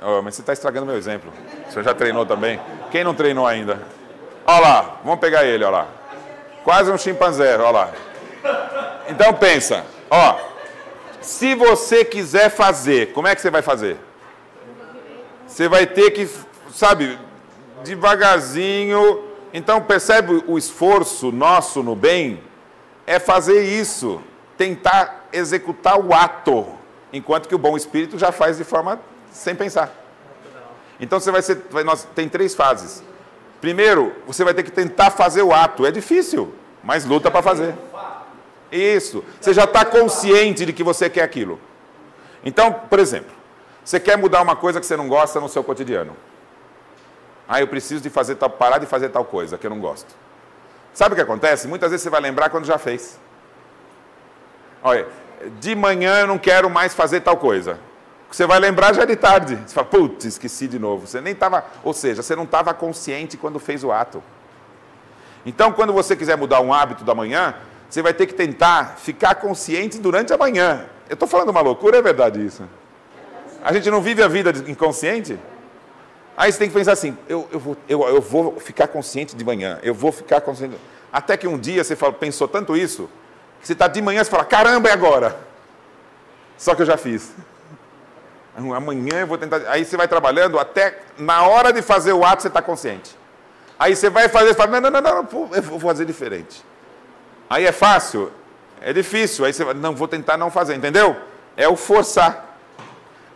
Oh, mas você está estragando meu exemplo. Você já treinou também? Quem não treinou ainda? Olha lá, vamos pegar ele, olha lá. Quase um chimpanzé, olha lá. Então pensa, ó. Se você quiser fazer, como é que você vai fazer? Você vai ter que, sabe, devagarzinho. Então percebe o esforço nosso no bem? É fazer isso. Tentar executar o ato. Enquanto que o bom espírito já faz de forma sem pensar. Então você tem 3 fases. Primeiro, você vai ter que tentar fazer o ato. É difícil, mas luta para fazer. Isso. Você já está consciente de que você quer aquilo. Então, por exemplo, você quer mudar uma coisa que você não gosta no seu cotidiano. Ah, eu preciso de parar de fazer tal coisa que eu não gosto. Sabe o que acontece? Muitas vezes você vai lembrar quando já fez. Olha, de manhã eu não quero mais fazer tal coisa. Você vai lembrar já de tarde. Você fala, putz, esqueci de novo. Você nem estava, ou seja, você não estava consciente quando fez o ato. Então, quando você quiser mudar um hábito da manhã, você vai ter que tentar ficar consciente durante a manhã. Eu estou falando uma loucura, é verdade isso? A gente não vive a vida inconsciente? Aí você tem que pensar assim, eu vou ficar consciente de manhã, eu vou ficar consciente. Até que um dia você pensou tanto isso, que você está de manhã e fala, caramba, é agora. Só que eu já fiz. Amanhã eu vou tentar. Aí você vai trabalhando até na hora de fazer o ato você está consciente. Aí você vai fazer e fala, não, eu vou fazer diferente. Aí é fácil? É difícil. Aí você vai, não, vou tentar não fazer, entendeu? É o forçar.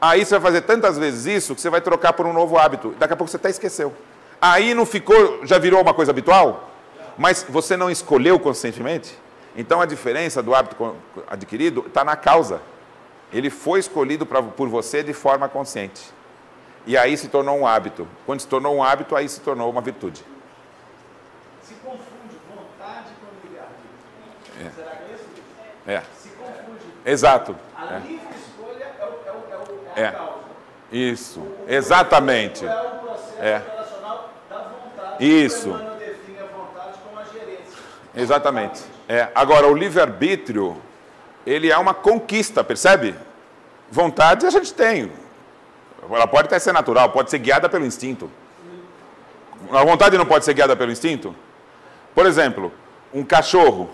Aí você vai fazer tantas vezes isso que você vai trocar por um novo hábito. Daqui a pouco você até esqueceu. Aí não ficou, já virou uma coisa habitual? Mas você não escolheu conscientemente? Então a diferença do hábito adquirido está na causa. Ele foi escolhido por você de forma consciente. E aí se tornou um hábito. Quando se tornou um hábito, aí se tornou uma virtude. Se confunde vontade com livre-arbítrio. Será que é isso? É. Se confunde. Exato. A livre escolha é a causa. Isso. Exatamente. É o processo operacional da vontade. Isso. O Emmanuel define a vontade como a gerência. Exatamente. Agora, o livre-arbítrio, ele é uma conquista, percebe? Vontade a gente tem. Ela pode até ser natural, pode ser guiada pelo instinto. A vontade não pode ser guiada pelo instinto? Por exemplo, um cachorro,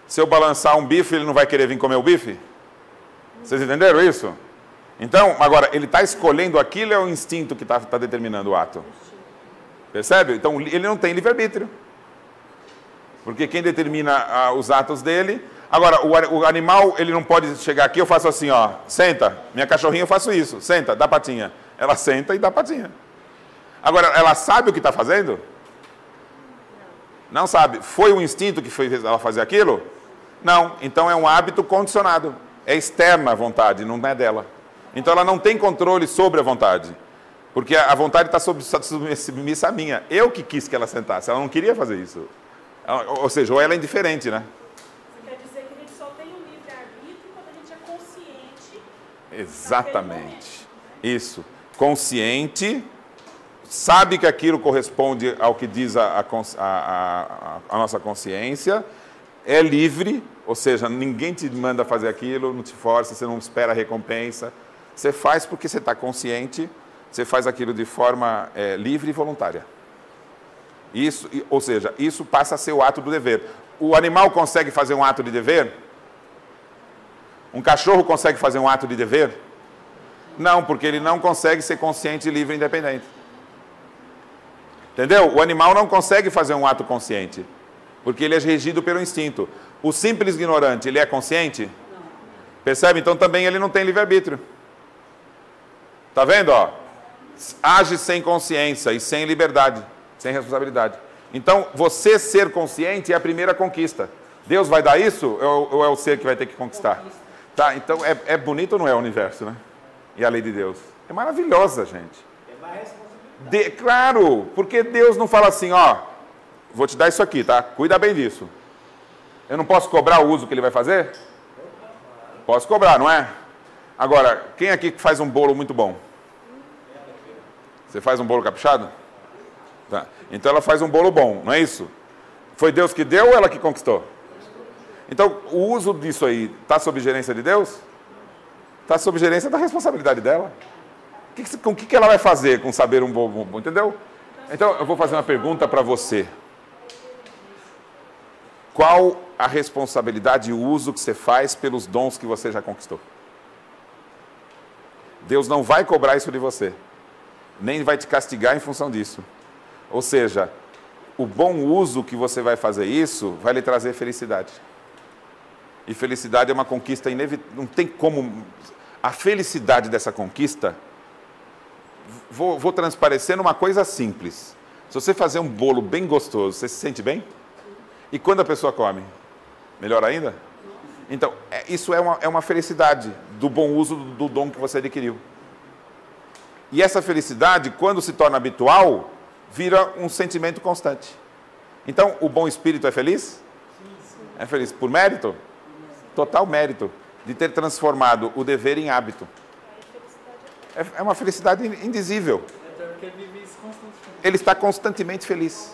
se eu balançar um bife, ele não vai querer vir comer o bife? Vocês entenderam isso? Então, agora, ele está escolhendo aquilo, é o instinto que está determinando o ato. Percebe? Então, ele não tem livre-arbítrio. Porque quem determina os atos dele... Agora, o animal, ele não pode chegar aqui, eu faço assim, ó, senta, minha cachorrinha eu faço isso, senta, dá patinha. Ela senta e dá patinha. Agora, ela sabe o que está fazendo? Não sabe. Foi o instinto que fez ela fazer aquilo? Não. Então é um hábito condicionado. É externa a vontade, não é dela. Então ela não tem controle sobre a vontade. Porque a vontade está submissa à minha. Eu que quis que ela sentasse, ela não queria fazer isso. Ou seja, ou ela é indiferente, né? Exatamente. Isso. Consciente, sabe que aquilo corresponde ao que diz a nossa consciência, é livre, ou seja, ninguém te manda fazer aquilo, não te força, você não espera a recompensa. Você faz porque você está consciente, você faz aquilo de forma livre e voluntária. Isso, ou seja, isso passa a ser o ato do dever. O animal consegue fazer um ato de dever? Um cachorro consegue fazer um ato de dever? Não, porque ele não consegue ser consciente, livre e independente. Entendeu? O animal não consegue fazer um ato consciente, porque ele é regido pelo instinto. O simples ignorante, ele é consciente? Não. Percebe? Então também ele não tem livre-arbítrio. Tá vendo? Ó? Age sem consciência e sem liberdade, sem responsabilidade. Então, você ser consciente é a primeira conquista. Deus vai dar isso ou é o ser que vai ter que conquistar? Tá, então é bonito ou não é o universo, né? E a lei de Deus? É maravilhosa, gente. É mais responsabilidade. Claro, porque Deus não fala assim, ó, vou te dar isso aqui, tá? Cuida bem disso. Eu não posso cobrar o uso que ele vai fazer? Posso cobrar, não é? Agora, quem aqui faz um bolo muito bom? Você faz um bolo caprichado? Tá. Então ela faz um bolo bom, não é isso? Foi Deus que deu ou ela que conquistou? Então, o uso disso aí está sob gerência de Deus? Está sob gerência da responsabilidade dela. Com o que ela vai fazer com saber um bom, entendeu? Então, eu vou fazer uma pergunta para você. Qual a responsabilidade e o uso que você faz pelos dons que você já conquistou? Deus não vai cobrar isso de você, nem vai te castigar em função disso. Ou seja, o bom uso que você vai fazer isso vai lhe trazer felicidade. E felicidade é uma conquista inevitável. Não tem como... A felicidade dessa conquista... Vou transparecer numa coisa simples. Se você fazer um bolo bem gostoso, você se sente bem? E quando a pessoa come? Melhor ainda? Então, isso é uma felicidade do bom uso do dom que você adquiriu. E essa felicidade, quando se torna habitual, vira um sentimento constante. Então, o bom espírito é feliz? É feliz por mérito? Total mérito de ter transformado o dever em hábito. É uma felicidade indizível. Ele está constantemente feliz.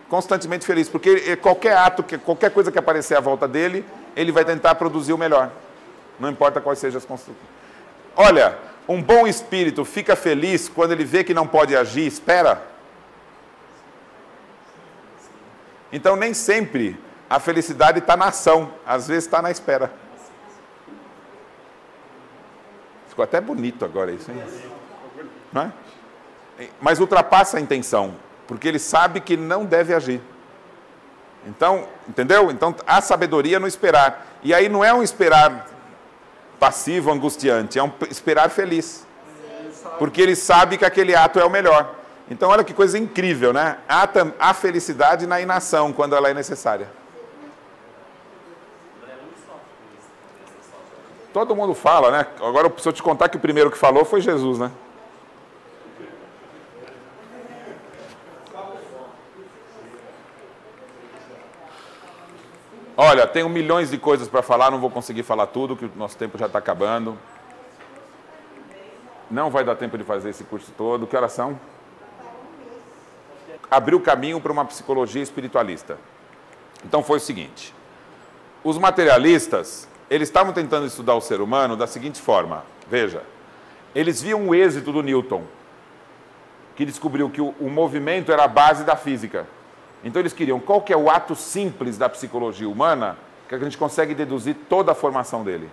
Constantemente feliz, porque qualquer ato, qualquer coisa que aparecer à volta dele, ele vai tentar produzir o melhor. Não importa quais sejam as construções. Olha, um bom espírito fica feliz quando ele vê que não pode agir, espera. Então, nem sempre a felicidade está na ação, às vezes está na espera. Ficou até bonito agora isso, hein? Não é? Mas ultrapassa a intenção, porque ele sabe que não deve agir. Então, entendeu? Então, há sabedoria no esperar. E aí não é um esperar passivo, angustiante, é um esperar feliz. Porque ele sabe que aquele ato é o melhor. Então, olha que coisa incrível, né? Há felicidade na inação, quando ela é necessária. Todo mundo fala, né? Agora eu preciso te contar que o primeiro que falou foi Jesus, né? Olha, tenho milhões de coisas para falar, não vou conseguir falar tudo, que o nosso tempo já está acabando. Não vai dar tempo de fazer esse curso todo. Que horas são? Abriu caminho para uma psicologia espiritualista. Então foi o seguinte. Os materialistas, eles estavam tentando estudar o ser humano da seguinte forma. Veja, eles viam o êxito do Newton, que descobriu que o movimento era a base da física. Então eles queriam qual que é o ato simples da psicologia humana que a gente consegue deduzir toda a formação dele.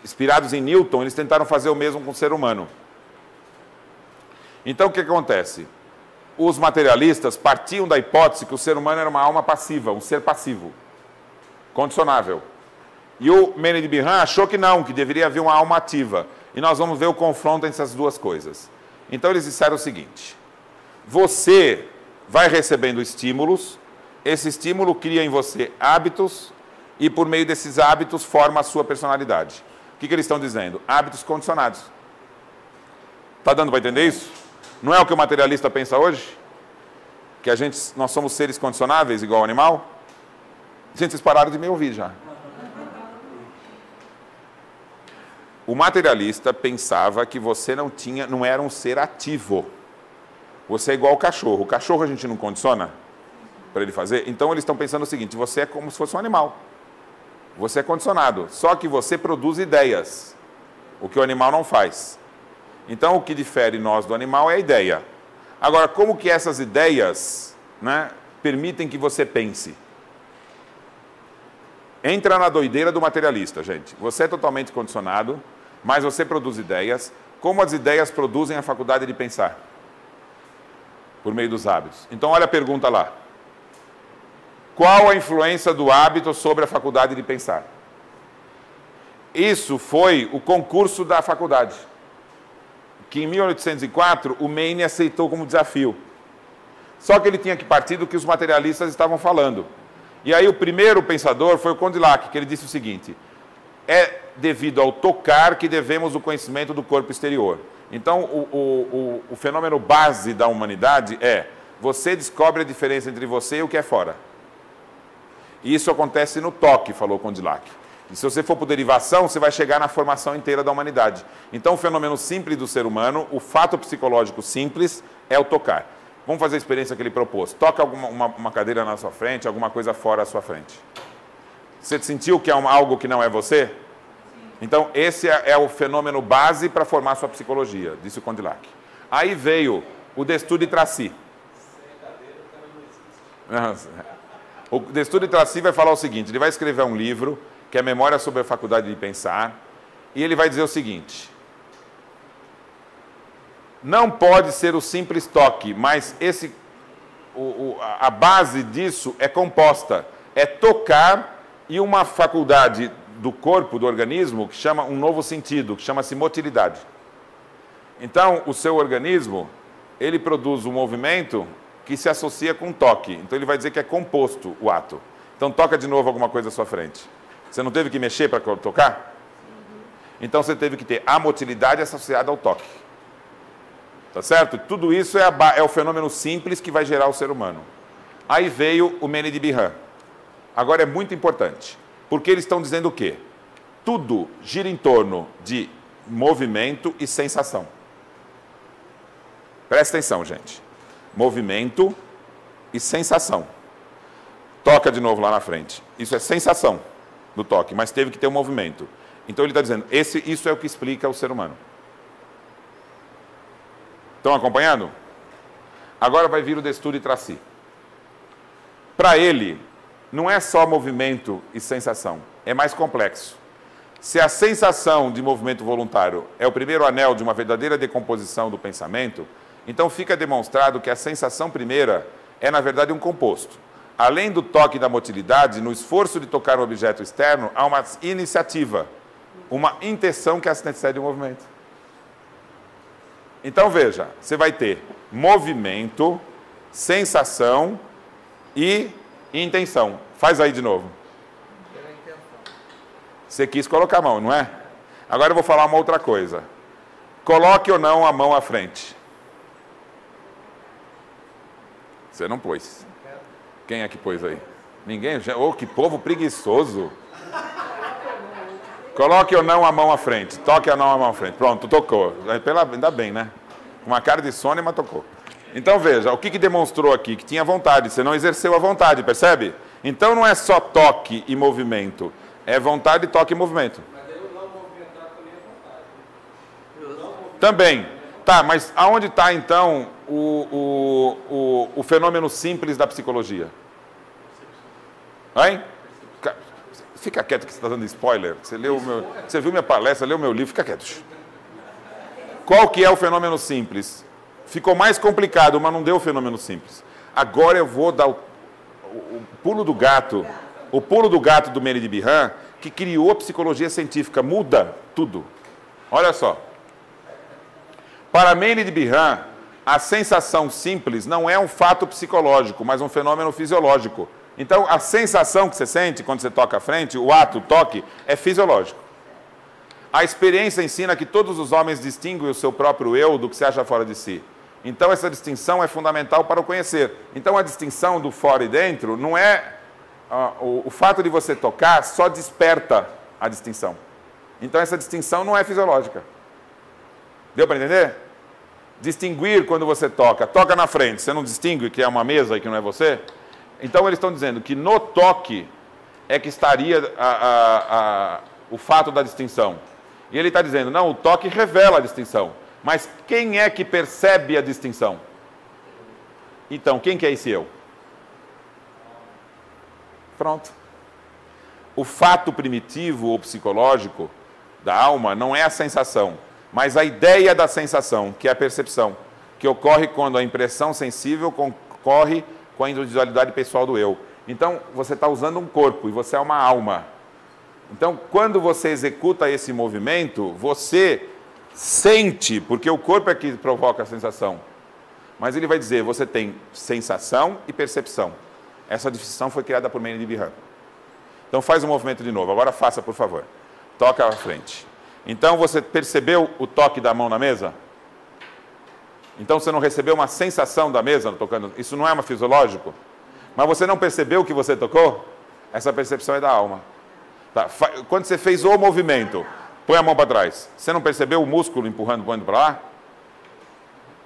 Inspirados em Newton, eles tentaram fazer o mesmo com o ser humano. Então o que acontece? Os materialistas partiam da hipótese que o ser humano era uma alma passiva, um ser passivo, condicionável. E o Mene de Biran achou que não, que deveria haver uma alma ativa. E nós vamos ver o confronto entre essas duas coisas. Então eles disseram o seguinte: você vai recebendo estímulos, esse estímulo cria em você hábitos e por meio desses hábitos forma a sua personalidade. O que eles estão dizendo? Hábitos condicionados. Está dando para entender isso? Não é o que o materialista pensa hoje? Que nós somos seres condicionáveis igual ao animal? Gente, vocês pararam de me ouvir já. O materialista pensava que você não era um ser ativo. Você é igual ao cachorro. O cachorro a gente não condiciona para ele fazer. Então eles estão pensando o seguinte: você é como se fosse um animal. Você é condicionado. Só que você produz ideias, o que o animal não faz. Então o que difere nós do animal é a ideia. Agora, como que essas ideias, né, permitem que você pense? Entra na doideira do materialista, gente. Você é totalmente condicionado, mas você produz ideias. Como as ideias produzem a faculdade de pensar? Por meio dos hábitos. Então, olha a pergunta lá. Qual a influência do hábito sobre a faculdade de pensar? Isso foi o concurso da faculdade, que em 1804 o Maine aceitou como desafio. Só que ele tinha que partir do que os materialistas estavam falando. E aí o primeiro pensador foi o Condillac, que ele disse o seguinte: é devido ao tocar que devemos o conhecimento do corpo exterior. Então, o fenômeno base da humanidade é: você descobre a diferença entre você e o que é fora. E isso acontece no toque, falou Condillac. E se você for por derivação, você vai chegar na formação inteira da humanidade. Então, o fenômeno simples do ser humano, o fato psicológico simples, é o tocar. Vamos fazer a experiência que ele propôs. Toca uma cadeira na sua frente, alguma coisa fora à sua frente. Você sentiu que é algo que não é você? Então, esse é o fenômeno base para formar sua psicologia, disse o Condillac. Aí veio o Destur de Tracy. O Destur de Tracy vai falar o seguinte, ele vai escrever um livro, que é Memória sobre a Faculdade de Pensar, e ele vai dizer o seguinte: não pode ser o simples toque, mas a base disso é composta. É tocar e uma faculdade do corpo, do organismo, que chama um novo sentido, que chama-se motilidade. Então, o seu organismo, ele produz um movimento que se associa com toque. Então, ele vai dizer que é composto o ato. Então, toca de novo alguma coisa à sua frente. Você não teve que mexer para tocar? Então, você teve que ter a motilidade associada ao toque. Tá certo? Tudo isso é o fenômeno simples que vai gerar o ser humano. Aí veio o Mene de Bihan. Agora é muito importante, porque eles estão dizendo o quê? Tudo gira em torno de movimento e sensação. Presta atenção, gente. Movimento e sensação. Toca de novo lá na frente. Isso é sensação do toque, mas teve que ter um movimento. Então ele está dizendo, isso é o que explica o ser humano. Estão acompanhando? Agora vai vir o Destur de Tracy. Para ele, não é só movimento e sensação, é mais complexo. Se a sensação de movimento voluntário é o primeiro anel de uma verdadeira decomposição do pensamento, então fica demonstrado que a sensação primeira é, na verdade, um composto. Além do toque e da motilidade, no esforço de tocar um objeto externo, há uma iniciativa, uma intenção que antecede o movimento. Então, veja, você vai ter movimento, sensação e intenção. Faz aí de novo. Você quis colocar a mão, não é? Agora eu vou falar uma outra coisa. Coloque ou não a mão à frente. Você não pôs. Quem é que pôs aí? Ninguém? Oh, que povo preguiçoso. Coloque ou não a mão à frente. Toque ou não a mão à frente. Pronto, tocou. Ainda bem, né? Uma cara de sono, mas tocou. Então veja, o que demonstrou aqui? Que tinha vontade, você não exerceu a vontade, percebe? Então não é só toque e movimento, é vontade, toque e movimento. Mas eu não movimentar também é vontade. Também. Tá, mas aonde está então o fenômeno simples da psicologia? Hein? Fica quieto que você está dando spoiler. Você viu minha palestra, leu meu livro, fica quieto. Qual que é o fenômeno simples? Ficou mais complicado, mas não deu o fenômeno simples. Agora eu vou dar o pulo do gato, do Mene de Bihan, que criou a psicologia científica, muda tudo. Olha só. Para Mene de Bihan, a sensação simples não é um fato psicológico, mas um fenômeno fisiológico. Então, a sensação que você sente quando você toca à frente, o ato, o toque, é fisiológico. A experiência ensina que todos os homens distinguem o seu próprio eu do que se acha fora de si. Então, essa distinção é fundamental para o conhecer. Então, a distinção do fora e dentro não é... o fato de você tocar só desperta a distinção. Então, essa distinção não é fisiológica. Deu para entender? Distinguir quando você toca na frente, você não distingue que é uma mesa e que não é você? Então, eles estão dizendo que no toque é que estaria o fato da distinção. E ele está dizendo, não, o toque revela a distinção. Mas quem é que percebe a distinção? Então, quem que é esse eu? Pronto. O fato primitivo ou psicológico da alma não é a sensação, mas a ideia da sensação, que é a percepção, que ocorre quando a impressão sensível concorre com a individualidade pessoal do eu. Então, você está usando um corpo e você é uma alma. Então, quando você executa esse movimento, você sente, porque o corpo é que provoca a sensação. Mas ele vai dizer, você tem sensação e percepção. Essa distinção foi criada por Mene de Bihan. Então, faz o movimento de novo. Agora faça, por favor. Toca à frente. Então, você percebeu o toque da mão na mesa? Então, você não recebeu uma sensação da mesa tocando? Isso não é uma fisiológico? Mas você não percebeu que você tocou? Essa percepção é da alma. Tá. Quando você fez o movimento, põe a mão para trás. Você não percebeu o músculo empurrando para lá?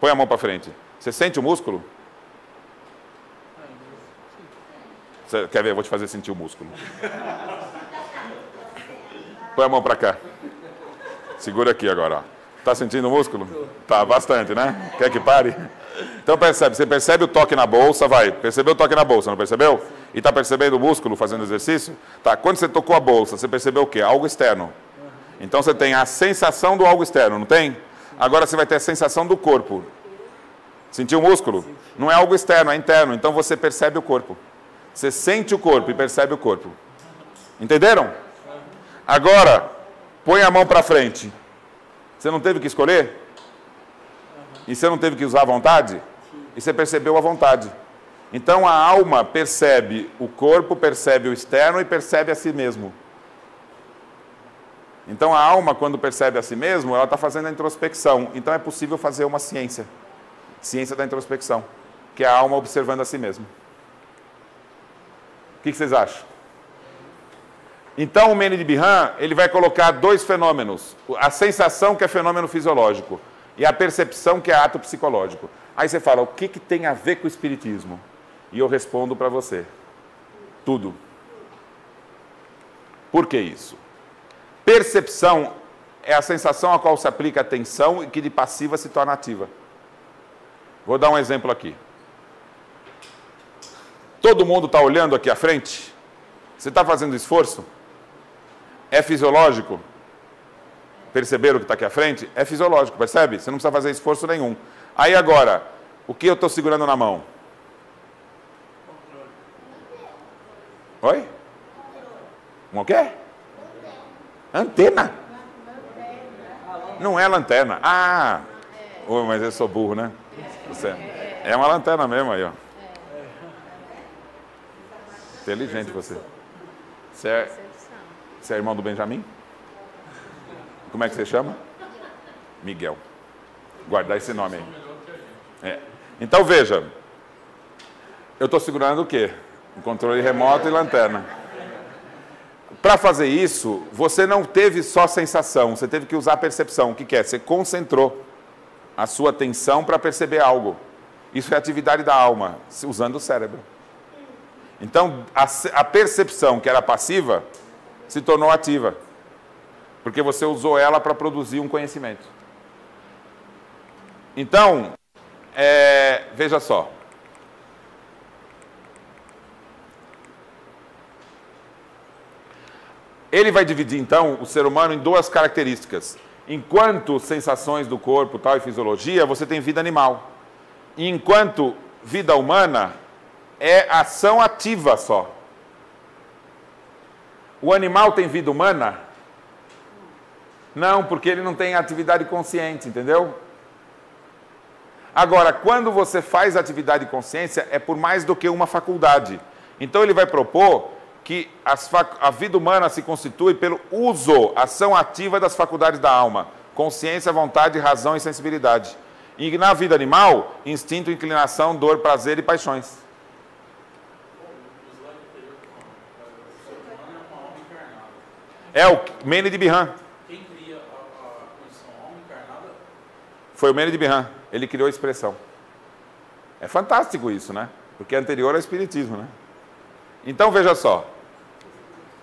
Põe a mão para frente. Você sente o músculo? Você quer ver? Eu vou te fazer sentir o músculo. Põe a mão para cá. Segura aqui agora, ó. Tá sentindo o músculo? Tá, bastante, né? Quer que pare? Então percebe, você percebe o toque na bolsa, vai. Percebeu o toque na bolsa, não percebeu? E tá percebendo o músculo fazendo exercício? Tá, quando você tocou a bolsa, você percebeu o quê? Algo externo. Então você tem a sensação do algo externo, não tem? Agora você vai ter a sensação do corpo. Sentiu o músculo? Não é algo externo, é interno. Então você percebe o corpo. Você sente o corpo e percebe o corpo. Entenderam? Agora, põe a mão para frente. Você não teve que escolher? E você não teve que usar a vontade? E você percebeu a vontade. Então a alma percebe o corpo, percebe o externo e percebe a si mesmo. Então a alma, quando percebe a si mesmo, ela está fazendo a introspecção. Então é possível fazer uma ciência. Ciência da introspecção. Que é a alma observando a si mesmo. O que vocês acham? Então o Mene de Bihan, ele vai colocar dois fenômenos. A sensação, que é fenômeno fisiológico, e a percepção, que é ato psicológico. Aí você fala, o que tem a ver com o espiritismo? E eu respondo para você. Tudo. Por que isso? Percepção é a sensação a qual se aplica a atenção e que de passiva se torna ativa. Vou dar um exemplo aqui. Todo mundo está olhando aqui à frente? Você está fazendo esforço? É fisiológico? Perceberam o que está aqui à frente? É fisiológico, percebe? Você não precisa fazer esforço nenhum. Aí agora, o que eu estou segurando na mão? Oi? O quê? Antena? Não é lanterna. Ah! Oh, mas eu sou burro, né? Você é uma lanterna mesmo aí, ó. Inteligente você. Você é irmão do Benjamin? Como é que você chama? Miguel. Guardar esse nome aí. É. Então veja. Eu estou segurando o quê? Um controle remoto e lanterna. Para fazer isso, você não teve só sensação, você teve que usar a percepção. O que é? Você concentrou a sua atenção para perceber algo. Isso é atividade da alma, usando o cérebro. Então, a percepção, que era passiva, se tornou ativa. Porque você usou ela para produzir um conhecimento. Então, veja só. Ele vai dividir, então, o ser humano em duas características. Enquanto sensações do corpo, tal, e fisiologia, você tem vida animal. E enquanto vida humana, é ação ativa só. O animal tem vida humana? Não, porque ele não tem atividade consciente, entendeu? Agora, quando você faz atividade de consciência, é por mais do que uma faculdade. Então ele vai propor que a vida humana se constitui pelo uso, ação ativa das faculdades da alma. Consciência, vontade, razão e sensibilidade. E na vida animal, instinto, inclinação, dor, prazer e paixões. É o Mene de Bihan. Quem cria a condição alma encarnada? Foi o Mene de Bihan. Ele criou a expressão. É fantástico isso, né? Porque é anterior ao espiritismo, né? Então, veja só.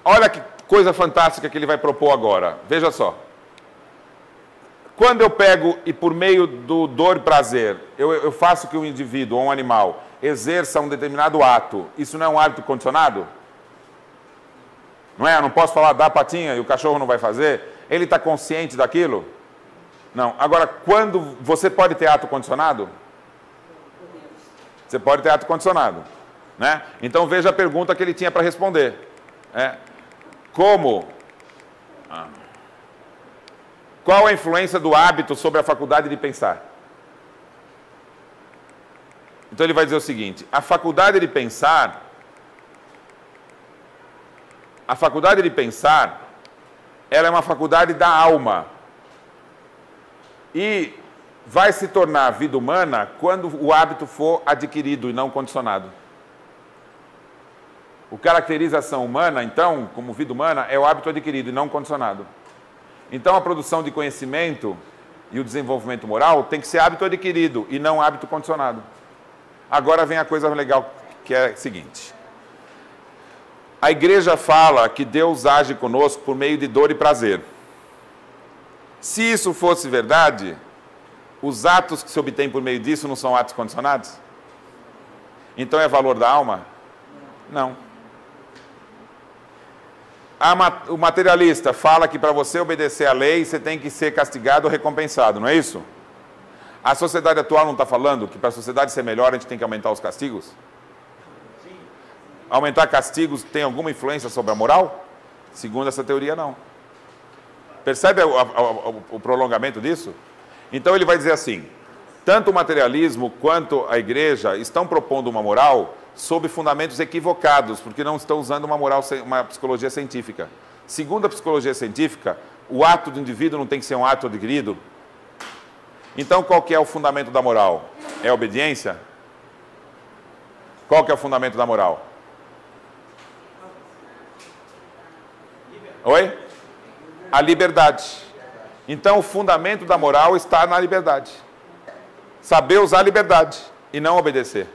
Olha que coisa fantástica que ele vai propor agora. Veja só. Quando eu pego e por meio do dor e prazer, eu faço que um indivíduo ou um animal exerça um determinado ato, isso não é um hábito condicionado? Não é? Eu não posso falar, dá a patinha e o cachorro não vai fazer? Ele está consciente daquilo? Não. Agora, quando você pode ter ato condicionado? Você pode ter ato condicionado. Né? Então veja a pergunta que ele tinha para responder. Qual a influência do hábito sobre a faculdade de pensar? Então ele vai dizer o seguinte: a faculdade de pensar, ela é uma faculdade da alma e vai se tornar vida humana quando o hábito for adquirido e não condicionado. O que caracteriza a ação humana, então, como vida humana, é o hábito adquirido e não condicionado. Então, a produção de conhecimento e o desenvolvimento moral tem que ser hábito adquirido e não hábito condicionado. Agora vem a coisa legal, que é a seguinte. A igreja fala que Deus age conosco por meio de dor e prazer. Se isso fosse verdade, os atos que se obtêm por meio disso não são atos condicionados? Então é valor da alma? Não. O materialista fala que para você obedecer à lei, você tem que ser castigado ou recompensado, não é isso? A sociedade atual não está falando que para a sociedade ser melhor, a gente tem que aumentar os castigos? Aumentar castigos tem alguma influência sobre a moral? Segundo essa teoria, não. Percebe o prolongamento disso? Então ele vai dizer assim, tanto o materialismo quanto a igreja estão propondo uma moral sob fundamentos equivocados, porque não estão usando uma psicologia científica. Segundo a psicologia científica, o ato do indivíduo não tem que ser um ato adquirido. Então, qual que é o fundamento da moral? É a obediência? Qual que é o fundamento da moral? Oi? A liberdade. Então, o fundamento da moral está na liberdade. Saber usar a liberdade e não obedecer.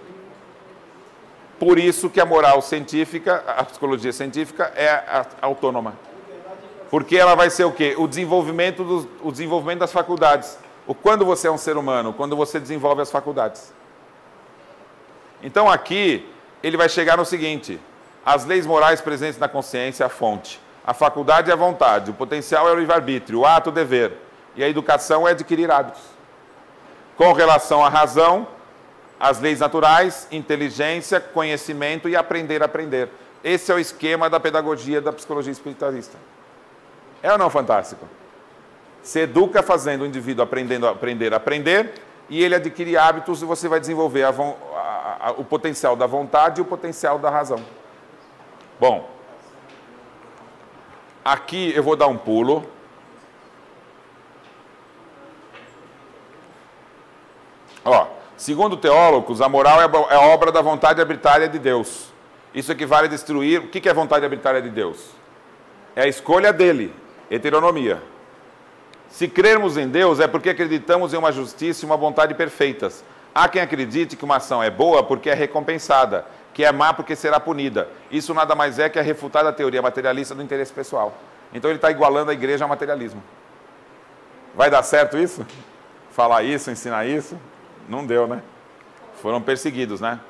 Por isso que a moral científica, a psicologia científica é autônoma. Porque ela vai ser o quê? O desenvolvimento das faculdades. Quando você é um ser humano? Quando você desenvolve as faculdades. Então aqui, ele vai chegar no seguinte, as leis morais presentes na consciência é a fonte. A faculdade é a vontade, o potencial é o livre-arbítrio, o ato, o dever. E a educação é adquirir hábitos. Com relação à razão, as leis naturais, inteligência, conhecimento e aprender a aprender. Esse é o esquema da pedagogia da psicologia espiritualista. É ou não fantástico? Se educa fazendo o indivíduo aprender a aprender e ele adquire hábitos e você vai desenvolver o potencial da vontade e o potencial da razão. Bom, aqui eu vou dar um pulo. Ó, segundo teólogos, a moral é a obra da vontade arbitrária de Deus. Isso equivale a destruir... O que é a vontade arbitrária de Deus? É a escolha dele, heteronomia. Se crermos em Deus, é porque acreditamos em uma justiça e uma vontade perfeitas. Há quem acredite que uma ação é boa porque é recompensada, que é má porque será punida. Isso nada mais é que a refutada teoria materialista do interesse pessoal. Então ele está igualando a igreja ao materialismo. Vai dar certo isso? Falar isso, ensinar isso? Não deu, né? Foram perseguidos, né?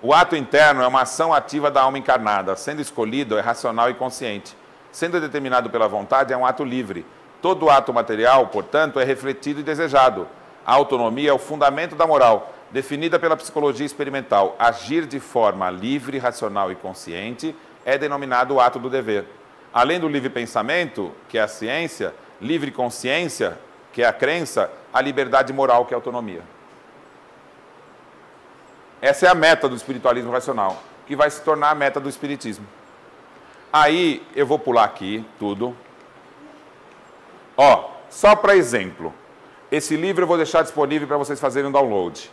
O ato interno é uma ação ativa da alma encarnada. Sendo escolhido, é racional e consciente. Sendo determinado pela vontade, é um ato livre. Todo ato material, portanto, é refletido e desejado. A autonomia é o fundamento da moral, definida pela psicologia experimental. Agir de forma livre, racional e consciente é denominado o ato do dever. Além do livre pensamento, que é a ciência, livre consciência, que é a crença, a liberdade moral, que é a autonomia. Essa é a meta do espiritualismo racional, que vai se tornar a meta do espiritismo. Aí, eu vou pular aqui tudo. Ó, só para exemplo, esse livro eu vou deixar disponível para vocês fazerem um download.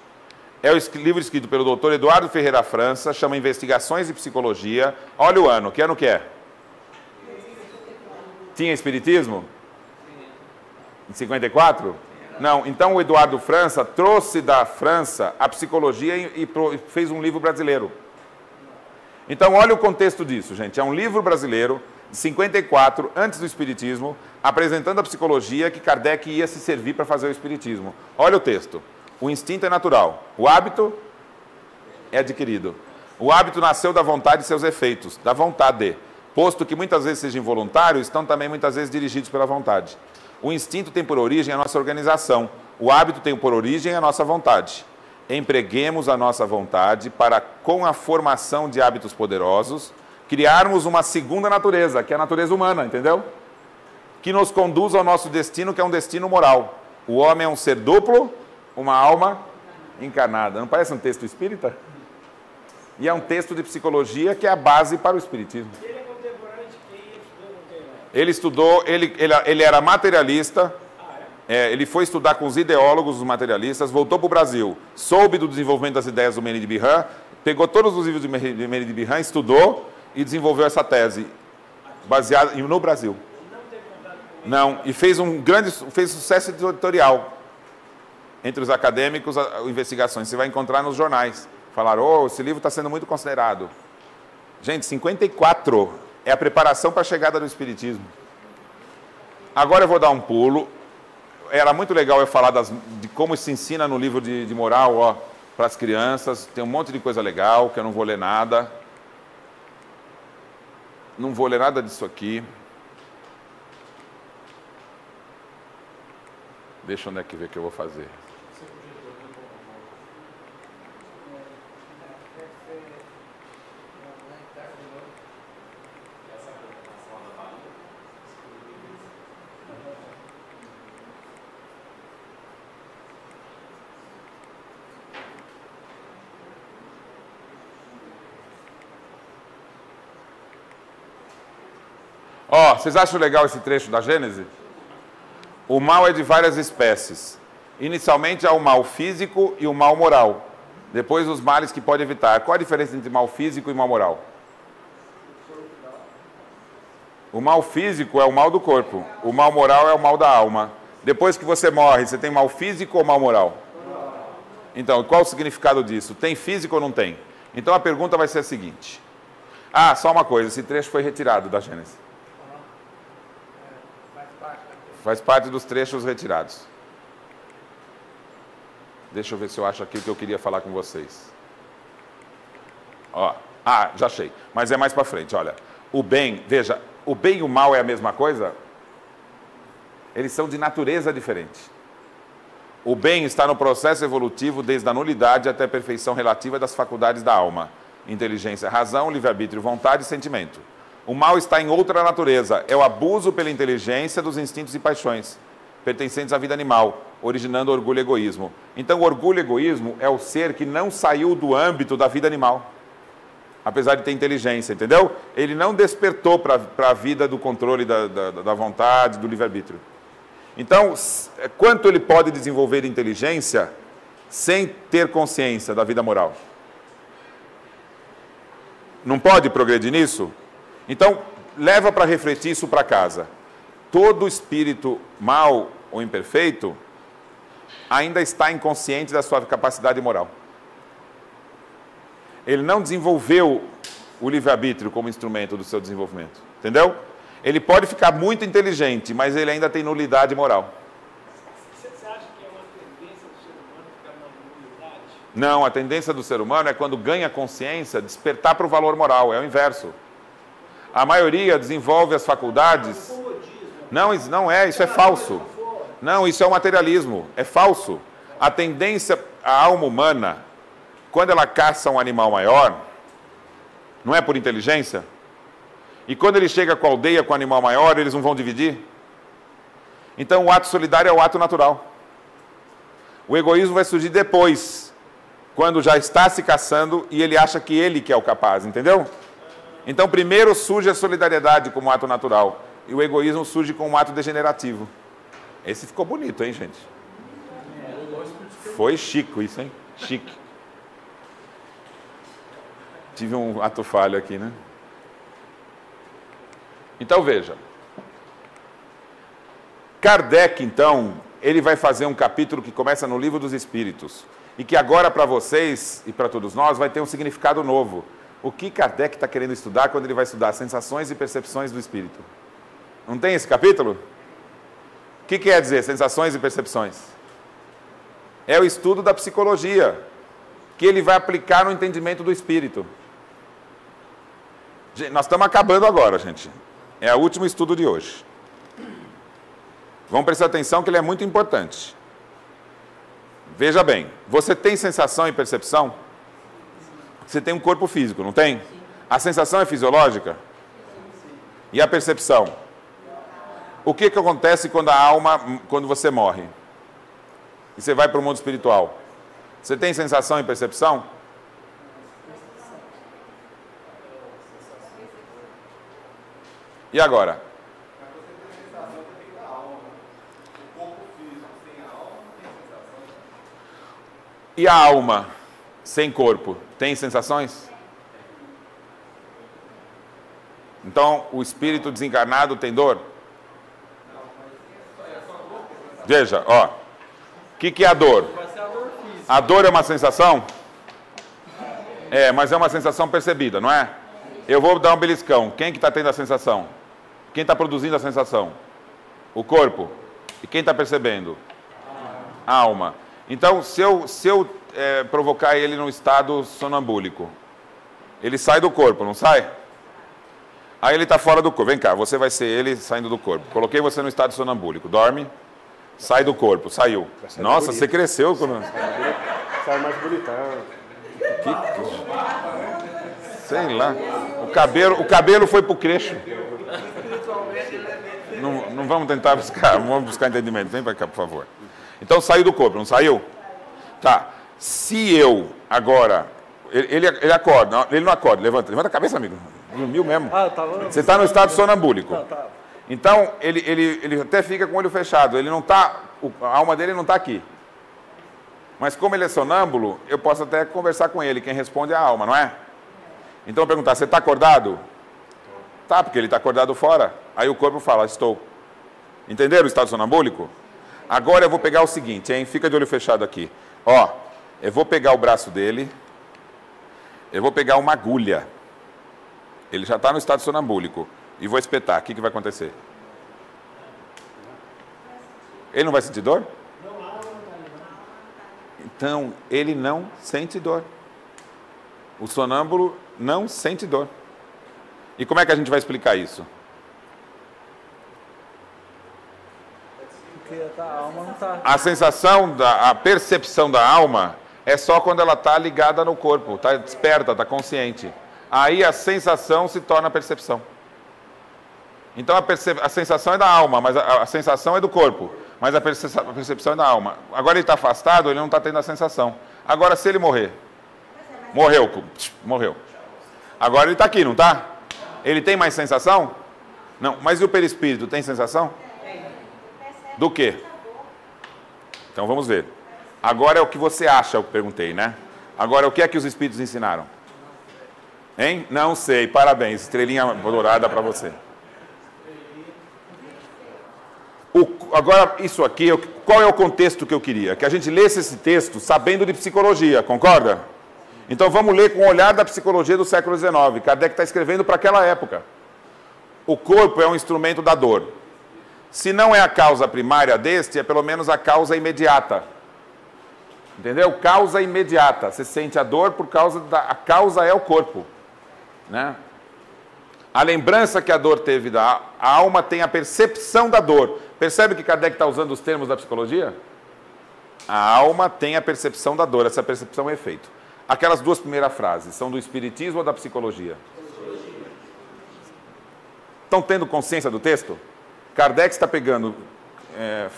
É o livro escrito pelo Dr. Eduardo Ferreira França, chama Investigações de Psicologia. Olha o ano, que ano que é? Tinha espiritismo? Em 54? Não, então o Eduardo França trouxe da França a psicologia e fez um livro brasileiro. Então olha o contexto disso, gente. É um livro brasileiro, de 54, antes do espiritismo, apresentando a psicologia que Kardec ia se servir para fazer o espiritismo. Olha o texto. O instinto é natural. O hábito é adquirido. O hábito nasceu da vontade e seus efeitos, da vontade. Posto que muitas vezes sejam involuntários, estão também muitas vezes dirigidos pela vontade. O instinto tem por origem a nossa organização. O hábito tem por origem a nossa vontade. Empreguemos a nossa vontade para, com a formação de hábitos poderosos, criarmos uma segunda natureza, que é a natureza humana, entendeu? Que nos conduz ao nosso destino, que é um destino moral. O homem é um ser duplo, uma alma encarnada. Não parece um texto espírita? E é um texto de psicologia que é a base para o espiritismo. Ele é contemporâneo de quem estudou, Ele era materialista. Ele foi estudar com os ideólogos, os materialistas, voltou para o Brasil, soube do desenvolvimento das ideias do Meni de Bihan, pegou todos os livros de Meni de Bihan, estudou e desenvolveu essa tese, baseada no Brasil. Não, e fez sucesso editorial entre os acadêmicos, investigações. Você vai encontrar nos jornais. Falaram, esse livro está sendo muito considerado. Gente, 54 é a preparação para a chegada do espiritismo. Agora eu vou dar um pulo. era muito legal eu falar de como se ensina no livro de moral, ó, para as crianças. Tem um monte de coisa legal que eu não vou ler nada. Não vou ler nada disso aqui. Deixa onde é que ver que eu vou fazer. Ó, vocês acham legal esse trecho da Gênesis? O mal é de várias espécies. Inicialmente há o mal físico e o mal moral. Depois os males que pode evitar. Qual a diferença entre mal físico e mal moral? O mal físico é o mal do corpo. O mal moral é o mal da alma. Depois que você morre, você tem mal físico ou mal moral? Então, qual o significado disso? Tem físico ou não tem? Então a pergunta vai ser a seguinte. Ah, só uma coisa. Esse trecho foi retirado da Gênesis. Faz parte dos trechos retirados. Deixa eu ver se eu acho aqui o que eu queria falar com vocês. Ó, já achei. Mas é mais para frente, olha. O bem, veja, o bem e o mal é a mesma coisa? Eles são de natureza diferente. O bem está no processo evolutivo desde a nulidade até a perfeição relativa das faculdades da alma. Inteligência, razão, livre-arbítrio, vontade e sentimento. O mal está em outra natureza, é o abuso pela inteligência dos instintos e paixões, pertencentes à vida animal, originando orgulho e egoísmo. Então, o orgulho e egoísmo é o ser que não saiu do âmbito da vida animal, apesar de ter inteligência, entendeu? Ele não despertou para a vida do controle da vontade, do livre-arbítrio. Então, quanto ele pode desenvolver inteligência sem ter consciência da vida moral? Não pode progredir nisso? Então, leva para refletir isso para casa. Todo espírito mau ou imperfeito ainda está inconsciente da sua capacidade moral. Ele não desenvolveu o livre-arbítrio como instrumento do seu desenvolvimento. Entendeu? Ele pode ficar muito inteligente, mas ele ainda tem nulidade moral. Você acha que é uma tendência do ser humano ficar numa nulidade? Não, a tendência do ser humano é quando ganha consciência, despertar para o valor moral. É o inverso. A maioria desenvolve as faculdades... Não, isso é falso. Não, isso é o materialismo, é falso. A tendência, a alma humana, quando ela caça um animal maior, não é por inteligência? E quando ele chega com a aldeia com o animal maior, eles não vão dividir? Então o ato solidário é o ato natural. O egoísmo vai surgir depois, quando já está se caçando e ele acha que ele que é o capaz, entendeu? Então, primeiro surge a solidariedade como ato natural. E o egoísmo surge como um ato degenerativo. Esse ficou bonito, hein, gente? Foi chique isso, hein? Chique. Tive um ato falho aqui, né? Então, veja. Kardec, então, ele vai fazer um capítulo que começa no Livro dos Espíritos. E que agora, para vocês e para todos nós, vai ter um significado novo. O que Kardec está querendo estudar quando ele vai estudar sensações e percepções do espírito? Não tem esse capítulo? O que quer dizer sensações e percepções? É o estudo da psicologia, que ele vai aplicar no entendimento do espírito. Nós estamos acabando agora, gente. É o último estudo de hoje. Vamos prestar atenção que ele é muito importante. Veja bem, você tem sensação e percepção? Você tem um corpo físico, não tem? A sensação é fisiológica? E a percepção? O que acontece quando a alma, quando você morre? E você vai para o mundo espiritual? Você tem sensação e percepção? E agora? E a alma sem corpo tem sensações? Então, o espírito desencarnado tem dor? Veja, ó. O que é a dor? A dor é uma sensação? É, mas é uma sensação percebida, não é? Eu vou dar um beliscão. Quem que está tendo a sensação? Quem está produzindo a sensação? O corpo. E quem está percebendo? A alma. Então, se eu provocar ele num estado sonambúlico, ele sai do corpo, não sai? Aí ele está fora do corpo. Vem cá, você vai ser ele saindo do corpo. Coloquei você no estado sonambúlico. Dorme, sai do corpo, saiu. Nossa, você cresceu. Sai mais bonitão. Sei lá. O cabelo foi pro queixo. Não vamos tentar buscar entendimento. Vem para cá, por favor. Então saiu do corpo, não saiu? Tá. Se eu agora... Ele acorda. Ele não acorda. Levanta a cabeça, amigo. Dormiu mesmo. Você está no estado sonambúlico. Então, ele até fica com o olho fechado. Ele não tá, a alma dele não está aqui. Mas como ele é sonâmbulo, eu posso até conversar com ele. Quem responde é a alma, não é? Então eu perguntar, você está acordado? Tá, porque ele está acordado fora. Aí o corpo fala, estou. Entenderam o estado sonambúlico? Agora eu vou pegar o seguinte, hein? Fica de olho fechado aqui. Ó, eu vou pegar o braço dele. Eu vou pegar uma agulha. Ele já está no estado sonambúlico. E vou espetar. O que vai acontecer? Ele não vai sentir dor? Então, ele não sente dor. O sonâmbulo não sente dor. E como é que a gente vai explicar isso? Porque a alma não está... A sensação, a percepção da alma é só quando ela está ligada no corpo, está desperta, está consciente. Aí a sensação se torna percepção. Então a sensação é da alma, mas a sensação é do corpo. Mas a percepção é da alma. Agora ele está afastado, ele não está tendo a sensação. Agora se ele morrer, morreu. Agora ele está aqui, não está? Ele tem mais sensação? Não. Mas e o perispírito, tem sensação? Do quê? Então vamos ver. Agora é o que você acha, eu perguntei, né? Agora o que é que os espíritos ensinaram? Hein? Não sei, parabéns, estrelinha dourada para você. Agora, isso aqui, qual é o contexto que eu queria? Que a gente lesse esse texto sabendo de psicologia, concorda? Então vamos ler com o olhar da psicologia do século XIX. Kardec está escrevendo para aquela época. O corpo é um instrumento da dor. Se não é a causa primária deste, é pelo menos a causa imediata. Entendeu? Causa imediata. Você sente a dor por causa a causa é o corpo. Né? A lembrança que a dor teve a alma tem a percepção da dor. Percebe que Kardec está usando os termos da psicologia? A alma tem a percepção da dor. Essa percepção é efeito. Aquelas duas primeiras frases são do espiritismo ou da psicologia? Estão tendo consciência do texto? Kardec está pegando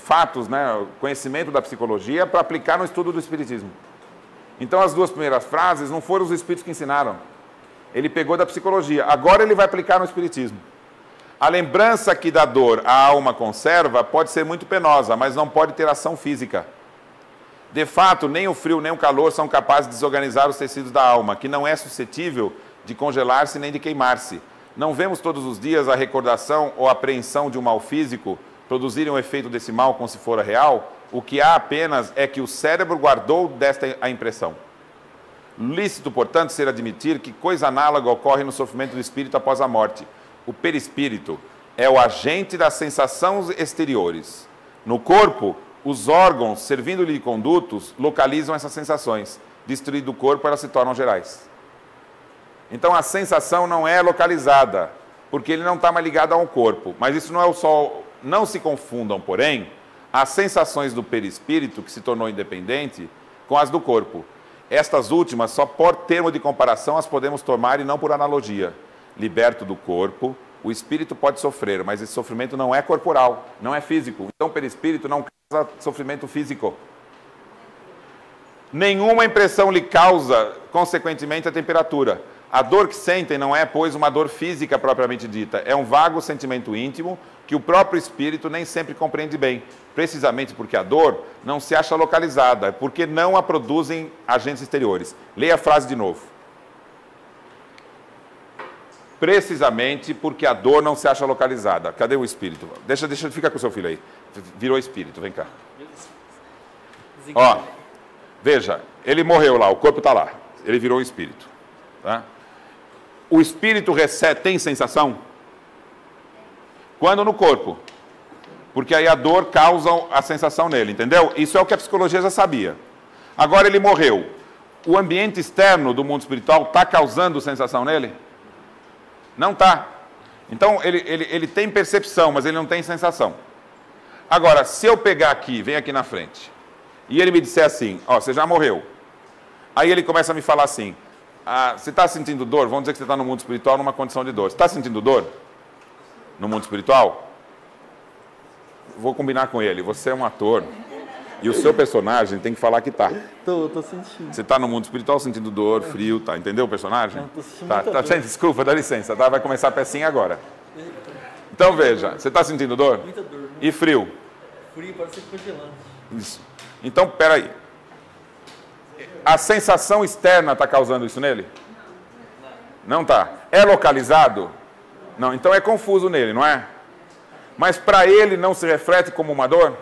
fatos, né, conhecimento da psicologia para aplicar no estudo do espiritismo. Então as duas primeiras frases não foram os espíritos que ensinaram. Ele pegou da psicologia. Agora ele vai aplicar no espiritismo. A lembrança que da dor a alma conserva pode ser muito penosa, mas não pode ter ação física. De fato, nem o frio nem o calor são capazes de desorganizar os tecidos da alma, que não é suscetível de congelar-se nem de queimar-se. Não vemos todos os dias a recordação ou a apreensão de um mal físico produzirem um efeito desse mal como se fora real? O que há apenas é que o cérebro guardou desta a impressão. Lícito, portanto, ser admitir que coisa análoga ocorre no sofrimento do espírito após a morte. O perispírito é o agente das sensações exteriores. No corpo, os órgãos, servindo-lhe de condutos, localizam essas sensações. Destruído o corpo, elas se tornam gerais. Então a sensação não é localizada, porque ele não está mais ligado a um corpo. Mas isso não é o só. Não se confundam, porém, as sensações do perispírito, que se tornou independente, com as do corpo. Estas últimas, só por termo de comparação, as podemos tomar e não por analogia. Liberto do corpo, o espírito pode sofrer, mas esse sofrimento não é corporal, não é físico. Então o perispírito não causa sofrimento físico. Nenhuma impressão lhe causa, consequentemente, a temperatura. A dor que sentem não é, pois, uma dor física propriamente dita. É um vago sentimento íntimo que o próprio espírito nem sempre compreende bem. Precisamente porque a dor não se acha localizada, porque não a produzem agentes exteriores. Leia a frase de novo. Precisamente porque a dor não se acha localizada. Cadê o espírito? Fica com o seu filho aí. Virou espírito, vem cá. Ó, veja, ele morreu lá, o corpo está lá. Ele virou um espírito. Tá? O espírito tem sensação? Quando no corpo? Porque aí a dor causa a sensação nele, entendeu? Isso é o que a psicologia já sabia. Agora ele morreu. O ambiente externo do mundo espiritual está causando sensação nele? Não está. Então ele tem percepção, mas ele não tem sensação. Agora, se eu pegar aqui, vem aqui na frente, e ele me disser assim, ó, você já morreu. Aí ele começa a me falar assim, você está sentindo dor? Vamos dizer que você está no mundo espiritual numa condição de dor. Você está sentindo dor? No mundo espiritual? Vou combinar com ele, você é um ator, e o seu personagem tem que falar que tá. Tô sentindo. Você está no mundo espiritual sentindo dor, frio, tá? Entendeu o personagem? Tô sentindo Tá, muita tá, dor. gente, desculpa, dá licença, tá? Vai começar a pecinha agora. Então veja, você está sentindo dor? Muita dor. Né? E frio? Frio, parece congelante. Isso. Então, peraí. A sensação externa está causando isso nele? Não está. É localizado? Não. Então é confuso nele, não é? Mas para ele não se reflete como uma dor?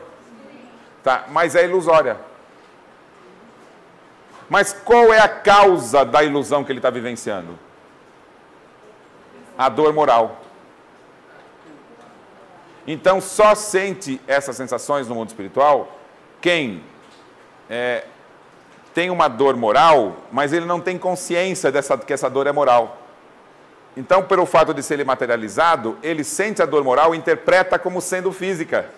Tá. Mas é ilusória. Mas qual é a causa da ilusão que ele está vivenciando? A dor moral. Então só sente essas sensações no mundo espiritual quem tem uma dor moral, mas ele não tem consciência que essa dor é moral. Então, pelo fato de ser ele materializado, ele sente a dor moral e interpreta como sendo física.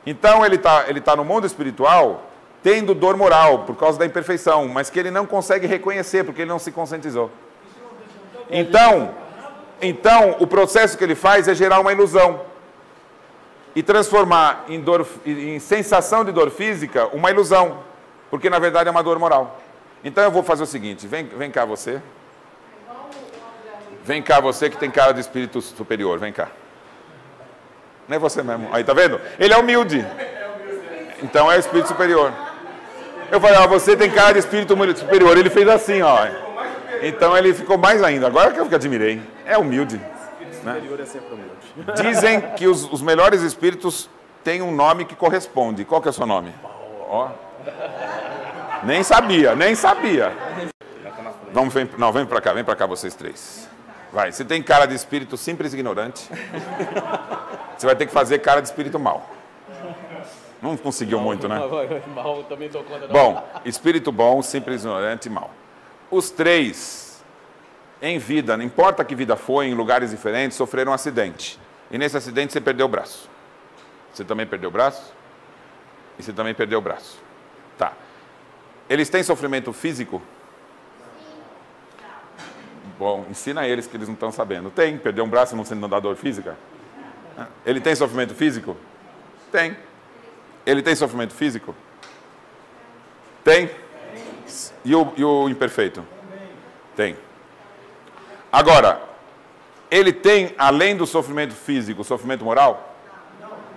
Então, ele tá no mundo espiritual tendo dor moral por causa da imperfeição, mas que ele não consegue reconhecer, porque ele não se conscientizou. Então, o processo que ele faz é gerar uma ilusão e transformar em sensação de dor física uma ilusão, porque na verdade é uma dor moral. Então eu vou fazer o seguinte, vem cá você. Vem cá você que tem cara de espírito superior, vem cá. Não é você mesmo. Aí, tá vendo? Ele é humilde. Então é o espírito superior. Eu falei, ó, você tem cara de espírito superior. Ele fez assim, ó. Então ele ficou mais ainda. Agora que eu admirei. É humilde. Né? Superior é sempre humilde. Dizem que os melhores espíritos têm um nome que corresponde. Qual que é o seu nome? Ó. Nem sabia. Vem pra cá vocês três. Vai, você tem cara de espírito simples e ignorante. Você vai ter que fazer cara de espírito mau. Não conseguiu muito, né? Mal, também dou conta. Bom, espírito bom, simples, ignorante e mau. Os três, em vida, não importa que vida foi, em lugares diferentes, sofreram um acidente. E nesse acidente você perdeu o braço. Você também perdeu o braço? E você também perdeu o braço. Tá. Eles têm sofrimento físico? Bom, ensina eles que eles não estão sabendo. Tem. Perdeu um braço não sendo dor física? Ele tem sofrimento físico? Tem. Ele tem sofrimento físico? Tem. E o imperfeito? Tem. Agora, ele tem, além do sofrimento físico, sofrimento moral?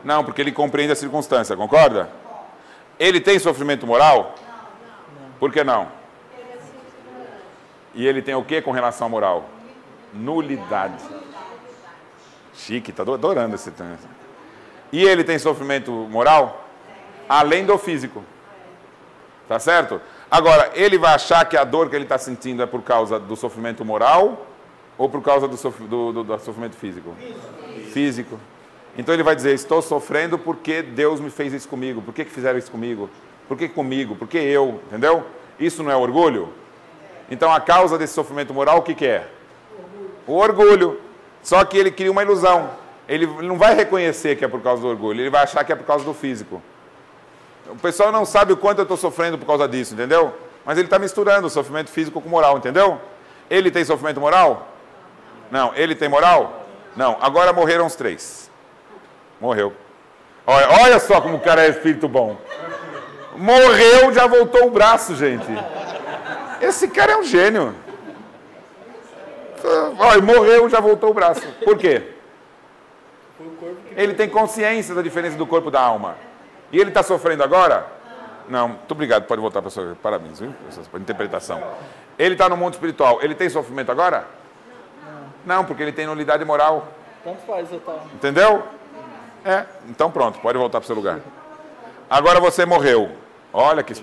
Não, porque ele compreende a circunstância, concorda? Ele tem sofrimento moral? Por que não? E ele tem o que com relação à moral? Nulidade. Chique, tá adorando esse tema. E ele tem sofrimento moral? Além do físico. Tá certo? Agora, ele vai achar que a dor que ele está sentindo é por causa do sofrimento moral ou por causa do sofrimento físico? Físico. Então ele vai dizer, estou sofrendo porque Deus me fez isso comigo. Por que fizeram isso comigo? Por que comigo? Por que eu? Entendeu? Isso não é orgulho? Então a causa desse sofrimento moral, o que é? O orgulho. Só que ele cria uma ilusão. Ele não vai reconhecer que é por causa do orgulho, ele vai achar que é por causa do físico. O pessoal não sabe o quanto eu estou sofrendo por causa disso, entendeu? Mas ele está misturando o sofrimento físico com moral, entendeu? Ele tem sofrimento moral? Não. Ele tem moral? Não. Agora morreram os três. Morreu. Olha só como o cara é espírito bom. Morreu, já voltou o braço, gente. Esse cara é um gênio. Olha, morreu, já voltou o braço. Por quê? Ele tem consciência da diferença do corpo e da alma. E ele está sofrendo agora? Não. Muito obrigado, pode voltar para a sua... Parabéns, viu? Essa interpretação. Ele está no mundo espiritual. Ele tem sofrimento agora? Não, porque ele tem nulidade moral. Tanto faz, eu tá. Entendeu? Então pronto, pode voltar para o seu lugar. Agora você morreu. Olha que...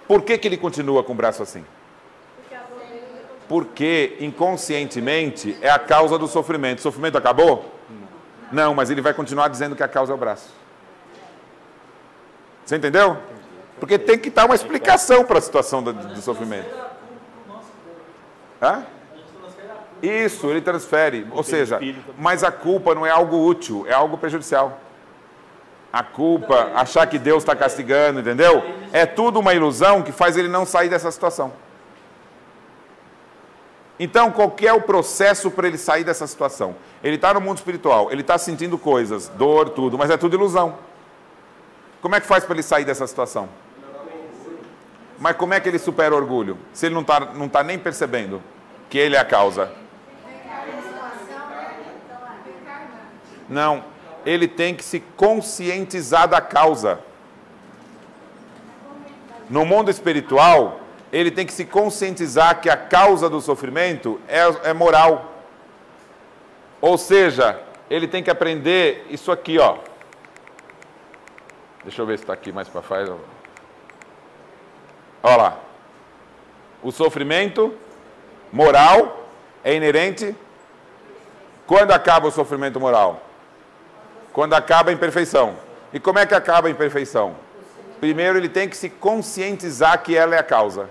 Por que ele continua com o braço assim? Porque inconscientemente é a causa do sofrimento. O sofrimento acabou? Não, mas ele vai continuar dizendo que a causa é o braço. Você entendeu? Porque tem que dar uma explicação para a situação do sofrimento. Hã? Isso, ele transfere. Ou seja, mas a culpa não é algo útil, é algo prejudicial. A culpa, achar que Deus está castigando, entendeu? É tudo uma ilusão que faz ele não sair dessa situação. Então, qual que é o processo para ele sair dessa situação? Ele está no mundo espiritual, ele está sentindo coisas, dor, tudo, mas é tudo ilusão. Como é que faz para ele sair dessa situação? Mas como é que ele supera o orgulho? Se ele não tá nem percebendo que ele é a causa. Não, ele tem que se conscientizar da causa. No mundo espiritual, ele tem que se conscientizar que a causa do sofrimento é moral. Ou seja, ele tem que aprender isso aqui, ó. Deixa eu ver se está aqui mais para trás. Olha lá. O sofrimento moral é inerente. Quando acaba o sofrimento moral? Quando acaba a imperfeição. E como é que acaba a imperfeição? Primeiro ele tem que se conscientizar que ela é a causa.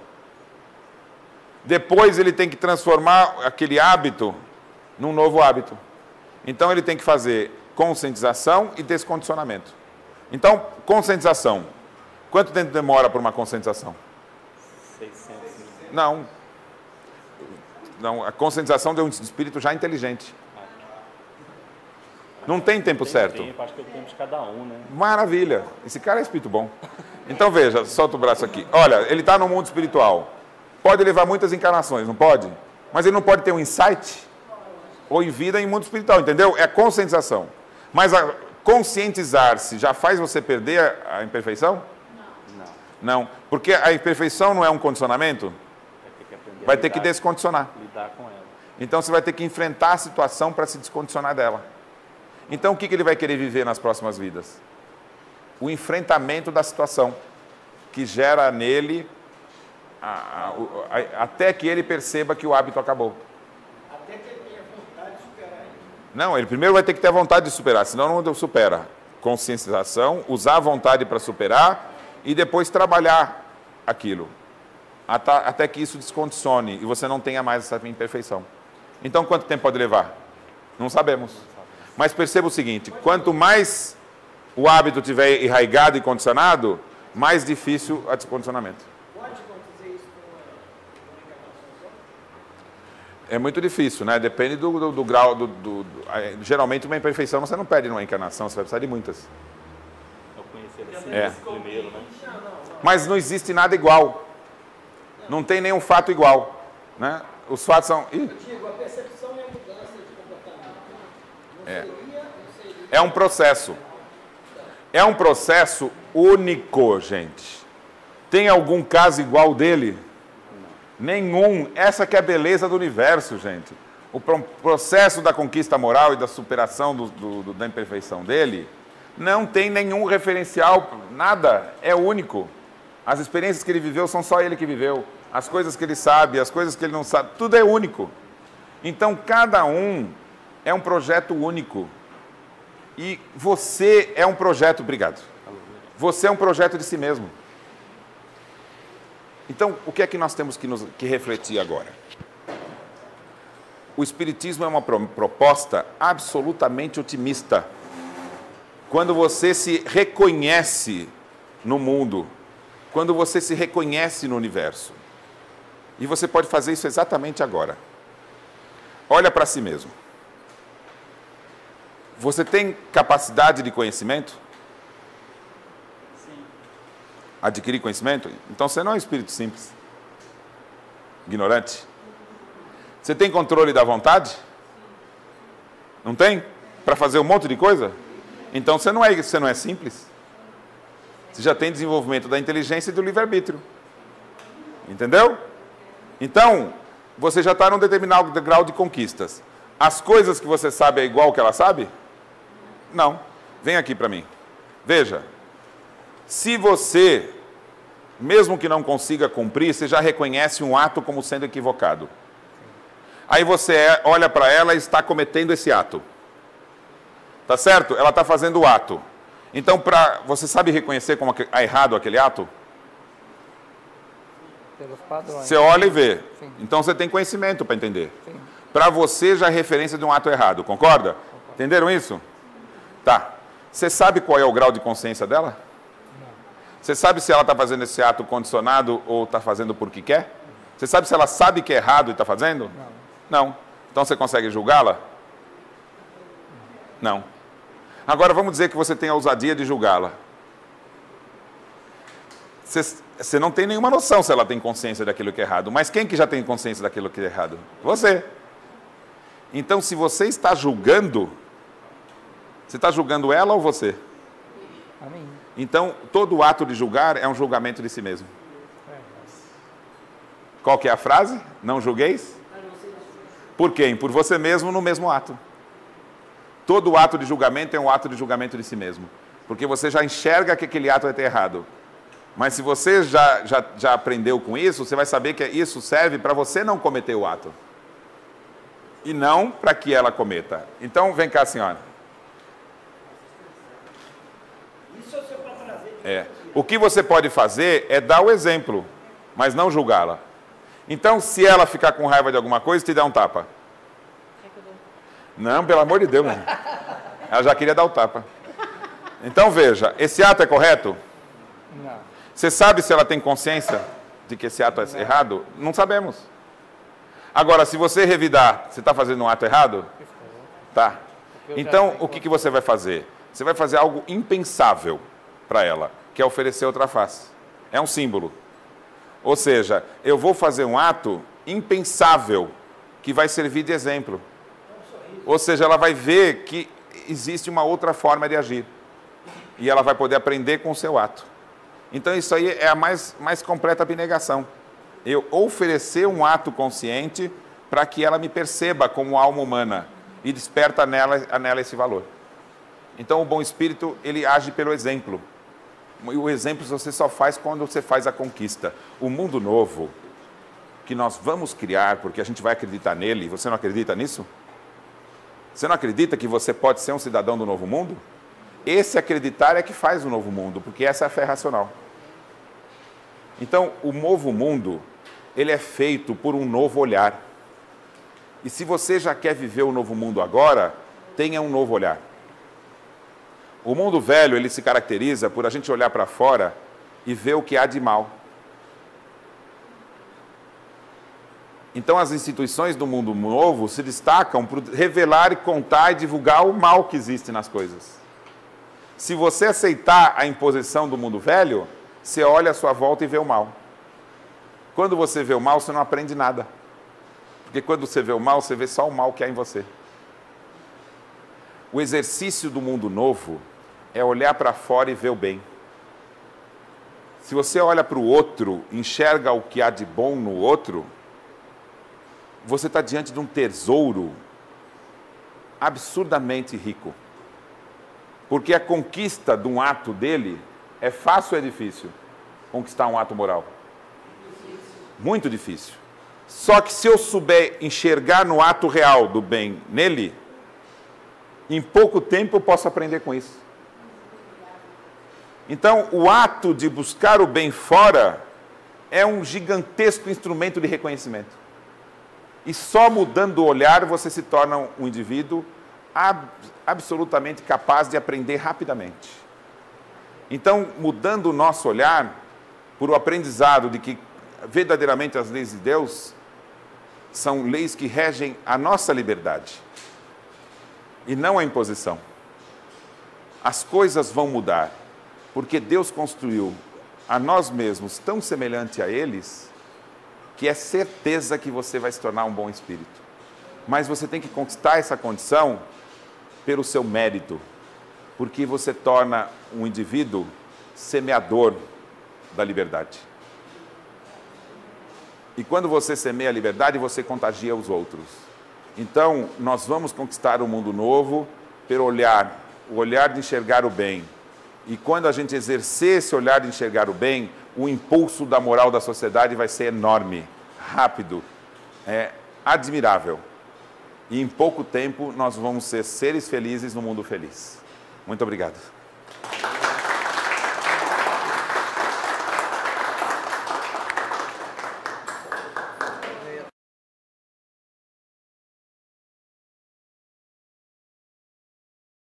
Depois ele tem que transformar aquele hábito num novo hábito. Então ele tem que fazer conscientização e descondicionamento. Então, conscientização. Quanto tempo demora para uma conscientização? 600. Não. Não, a conscientização de um espírito já inteligente. Não tem tempo certo. Tempo, acho que é o tempo de cada um, né? Maravilha. Esse cara é espírito bom. Então veja, solta o braço aqui. Olha, ele está no mundo espiritual. Pode levar muitas encarnações, não pode? Mas ele não pode ter um insight? Ou em vida em mundo espiritual, entendeu? É conscientização. Mas a conscientizar-se já faz você perder a imperfeição? Não. Porque a imperfeição não é um condicionamento? Vai ter que descondicionar. Lidar com ela. Então você vai ter que enfrentar a situação para se descondicionar dela. Então o que ele vai querer viver nas próximas vidas? O enfrentamento da situação, que gera nele, até que ele perceba que o hábito acabou. Até que ele tenha vontade de superar isso. Não, ele primeiro vai ter que ter a vontade de superar, senão não supera. Consciencialização, usar a vontade para superar e depois trabalhar aquilo. Até que isso descondicione e você não tenha mais essa imperfeição. Então, quanto tempo pode levar? Não sabemos. Mas perceba o seguinte, quanto mais o hábito estiver enraizado e condicionado, mais difícil o descondicionamento. Pode acontecer isso com uma encarnação só? É muito difícil, né? Depende do grau. Geralmente, uma imperfeição você não perde numa encarnação, você vai precisar de muitas. Eu conheci ele assim, primeiro, né? Mas não existe nada igual. Não tem nenhum fato igual. Né? Os fatos são... Ih, Digo, a percepção é a mudança de comportamento. é um processo. É um processo único, gente. Tem algum caso igual dele? Nenhum. Essa que é a beleza do universo, gente. O processo da conquista moral e da superação da imperfeição dele não tem nenhum referencial, nada. É único. As experiências que ele viveu são só ele que viveu. As coisas que ele sabe, as coisas que ele não sabe, tudo é único. Então, cada um é um projeto único. E você é um projeto, obrigado. Você é um projeto de si mesmo. Então, o que é que nós temos que refletir agora? O Espiritismo é uma proposta absolutamente otimista. Quando você se reconhece no mundo, quando você se reconhece no universo. E você pode fazer isso exatamente agora. Olha para si mesmo. Você tem capacidade de conhecimento? Sim. Adquirir conhecimento? Então você não é um espírito simples. Ignorante. Você tem controle da vontade? Não tem? Para fazer um monte de coisa? Então você não é simples. Você já tem desenvolvimento da inteligência e do livre-arbítrio. Entendeu? Então, você já está num determinado grau de conquistas. As coisas que você sabe é igual que ela sabe? Não. Vem aqui para mim. Veja. Se você, mesmo que não consiga cumprir, você já reconhece um ato como sendo equivocado. Aí você olha para ela e está cometendo esse ato. Tá certo? Ela está fazendo o ato. Então, você sabe reconhecer como é errado aquele ato? Pelos padrões. Você olha e vê. Sim. Então, você tem conhecimento para entender. Sim. Para você, já é referência de um ato errado. Concorda? Entenderam isso? Tá. Você sabe qual é o grau de consciência dela? Não. Você sabe se ela está fazendo esse ato condicionado ou está fazendo porque quer? Você sabe se ela sabe que é errado e está fazendo? Não. Não. Então, você consegue julgá-la? Não. Agora, vamos dizer que você tem a ousadia de julgá-la. Você não tem nenhuma noção se ela tem consciência daquilo que é errado. Mas quem que já tem consciência daquilo que é errado? Você. Então, se você está julgando, você está julgando ela ou você? A mim. Então, todo ato de julgar é um julgamento de si mesmo. Qual que é a frase? Não julgueis? Por quem? Por você mesmo no mesmo ato. Todo ato de julgamento é um ato de julgamento de si mesmo. Porque você já enxerga que aquele ato é errado. Mas se você já aprendeu com isso, você vai saber que isso serve para você não cometer o ato. E não para que ela cometa. Então, vem cá, senhora. Isso é o seu para trazer. O que você pode fazer é dar o exemplo, mas não julgá-la. Então, se ela ficar com raiva de alguma coisa, te dá um tapa. Não, pelo amor de Deus, meu. Ela já queria dar o tapa. Então, veja, esse ato é correto? Não. Você sabe se ela tem consciência de que esse ato é errado? Não sabemos. Agora, se você revidar, você está fazendo um ato errado? Tá. Então, o que você vai fazer? Você vai fazer algo impensável para ela, que é oferecer outra face. É um símbolo. Ou seja, eu vou fazer um ato impensável que vai servir de exemplo. Ou seja, ela vai ver que existe uma outra forma de agir. E ela vai poder aprender com o seu ato. Então, isso aí é a mais completa abnegação. Eu oferecer um ato consciente para que ela me perceba como alma humana e desperta nela esse valor. Então, o bom espírito, ele age pelo exemplo. E o exemplo você só faz quando você faz a conquista. O mundo novo que nós vamos criar, porque a gente vai acreditar nele, você não acredita nisso? Você não acredita que você pode ser um cidadão do novo mundo? Esse acreditar é que faz o novo mundo, porque essa é a fé racional. Então, o novo mundo, ele é feito por um novo olhar. E se você já quer viver o novo mundo agora, tenha um novo olhar. O mundo velho, ele se caracteriza por a gente olhar para fora e ver o que há de mal. Então, as instituições do mundo novo se destacam por revelar, contar e divulgar o mal que existe nas coisas. Se você aceitar a imposição do mundo velho, você olha à sua volta e vê o mal. Quando você vê o mal, você não aprende nada. Porque quando você vê o mal, você vê só o mal que há em você. O exercício do mundo novo é olhar para fora e ver o bem. Se você olha para o outro, enxerga o que há de bom no outro, você está diante de um tesouro absurdamente rico. Porque a conquista de um ato dele é fácil ou é difícil? Conquistar um ato moral? Muito difícil. Só que se eu souber enxergar no ato real do bem nele, em pouco tempo eu posso aprender com isso. Então, o ato de buscar o bem fora é um gigantesco instrumento de reconhecimento. E só mudando o olhar você se torna um indivíduo absolutamente capaz de aprender rapidamente. Então, mudando o nosso olhar por o aprendizado de que verdadeiramente as leis de Deus são leis que regem a nossa liberdade e não a imposição. As coisas vão mudar, porque Deus construiu a nós mesmos tão semelhante a eles que é certeza que você vai se tornar um bom espírito. Mas você tem que conquistar essa condição pelo seu mérito, porque você torna um indivíduo semeador da liberdade. E quando você semeia a liberdade, você contagia os outros. Então, nós vamos conquistar um mundo novo pelo olhar, o olhar de enxergar o bem. E quando a gente exercer esse olhar de enxergar o bem, o impulso da moral da sociedade vai ser enorme, rápido, admirável. E em pouco tempo nós vamos ser seres felizes no mundo feliz. Muito obrigado.